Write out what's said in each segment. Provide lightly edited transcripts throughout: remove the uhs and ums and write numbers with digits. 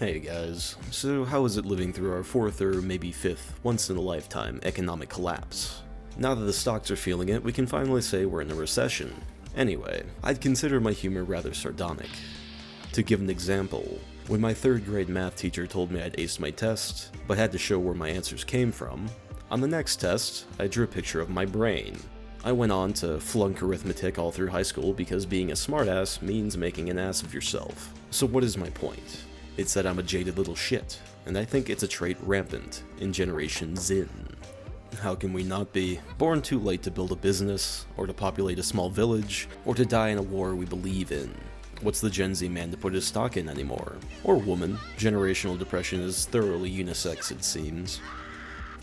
Hey guys, so how is it living through our fourth or maybe fifth once-in-a-lifetime economic collapse? Now that the stocks are feeling it, we can finally say we're in a recession. Anyway, I'd consider my humor rather sardonic. To give an example, when my third grade math teacher told me I'd aced my test, but had to show where my answers came from, on the next test, I drew a picture of my brain. I went on to flunk arithmetic all through high school because being a smartass means making an ass of yourself. So what is my point? It's that I'm a jaded little shit, and I think it's a trait rampant in Generation Zin. How can we not be? Born too late to build a business, or to populate a small village, or to die in a war we believe in. What's the Gen Z man to put his stock in anymore? Or woman. Generational depression is thoroughly unisex, it seems.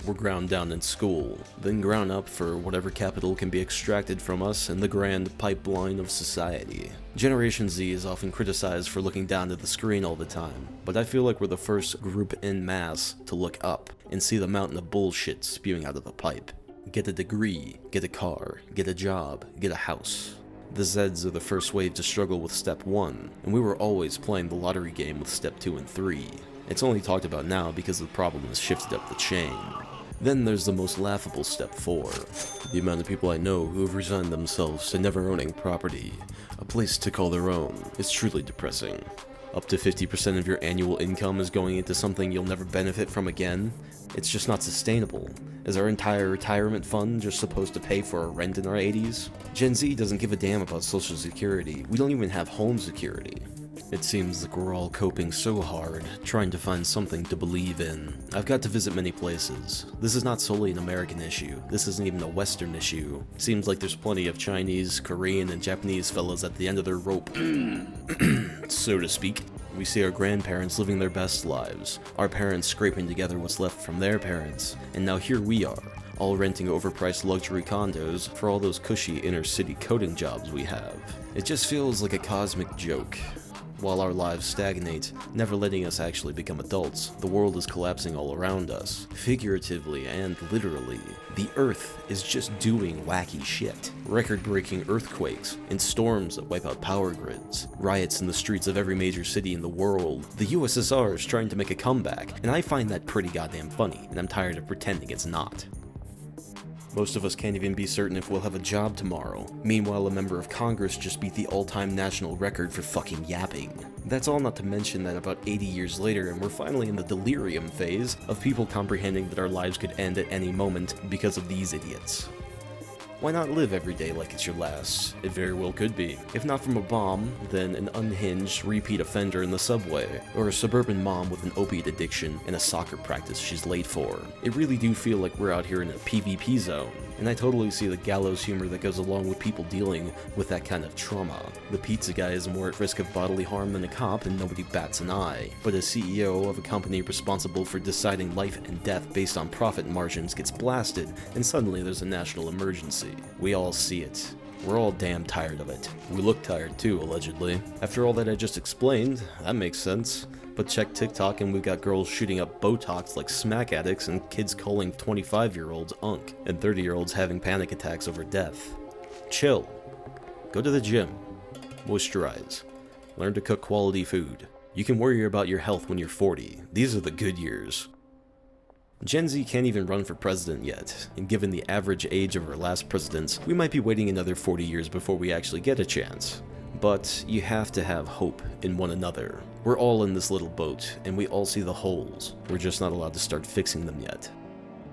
We're ground down in school, then ground up for whatever capital can be extracted from us in the grand pipeline of society. Generation Z is often criticized for looking down at the screen all the time, but I feel like we're the first group en masse to look up and see the mountain of bullshit spewing out of the pipe. Get a degree, get a car, get a job, get a house. The Zeds are the first wave to struggle with step 1, and we were always playing the lottery game with step 2 and 3. It's only talked about now because the problem has shifted up the chain. Then there's the most laughable step 4. The amount of people I know who have resigned themselves to never owning property, a place to call their own, is truly depressing. Up to 50% of your annual income is going into something you'll never benefit from again. It's just not sustainable. Is our entire retirement fund just supposed to pay for our rent in our 80s? Gen Z doesn't give a damn about social security. We don't even have home security. It seems like we're all coping so hard, trying to find something to believe in. I've got to visit many places. This is not solely an American issue. This isn't even a Western issue. Seems like there's plenty of Chinese, Korean, and Japanese fellas at the end of their rope, so to speak. We see our grandparents living their best lives, our parents scraping together what's left from their parents, and now here we are, all renting overpriced luxury condos for all those cushy inner-city coding jobs we have. It just feels like a cosmic joke. While our lives stagnate, never letting us actually become adults, the world is collapsing all around us. Figuratively and literally, the Earth is just doing wacky shit. Record-breaking earthquakes, and storms that wipe out power grids, riots in the streets of every major city in the world. The USSR is trying to make a comeback, and I find that pretty goddamn funny, and I'm tired of pretending it's not. Most of us can't even be certain if we'll have a job tomorrow. Meanwhile, a member of Congress just beat the all-time national record for fucking yapping. That's all not to mention that about 80 years later, and we're finally in the delirium phase of people comprehending that our lives could end at any moment because of these idiots. Why not live every day like it's your last? It very well could be. If not from a bomb, then an unhinged repeat offender in the subway, or a suburban mom with an opiate addiction and a soccer practice she's late for. It really do feel like we're out here in a PvP zone, and I totally see the gallows humor that goes along with people dealing with that kind of trauma. The pizza guy is more at risk of bodily harm than a cop and nobody bats an eye, but a CEO of a company responsible for deciding life and death based on profit margins gets blasted, and suddenly there's a national emergency. We all see it. We're all damn tired of it. We look tired too, allegedly. After all that I just explained, that makes sense. But check TikTok and we've got girls shooting up Botox like smack addicts and kids calling 25-year-olds unk, and 30-year-olds having panic attacks over death. Chill. Go to the gym. Moisturize. Learn to cook quality food. You can worry about your health when you're 40. These are the good years. Gen Z can't even run for president yet, and given the average age of our last presidents, we might be waiting another 40 years before we actually get a chance. But you have to have hope in one another. We're all in this little boat, and we all see the holes. We're just not allowed to start fixing them yet.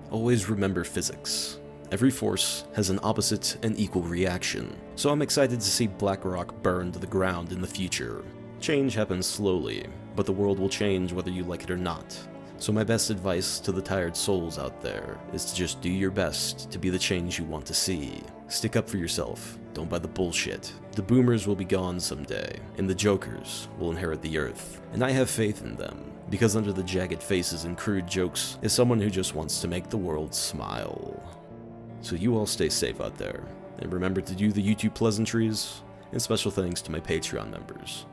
Always remember physics. Every force has an opposite and equal reaction, so I'm excited to see Black Rock burn to the ground in the future. Change happens slowly, but the world will change whether you like it or not. So my best advice to the tired souls out there is to just do your best to be the change you want to see. Stick up for yourself, don't buy the bullshit. The boomers will be gone someday, and the jokers will inherit the earth. And I have faith in them, because under the jagged faces and crude jokes is someone who just wants to make the world smile. So you all stay safe out there, and remember to do the YouTube pleasantries, and special thanks to my Patreon members.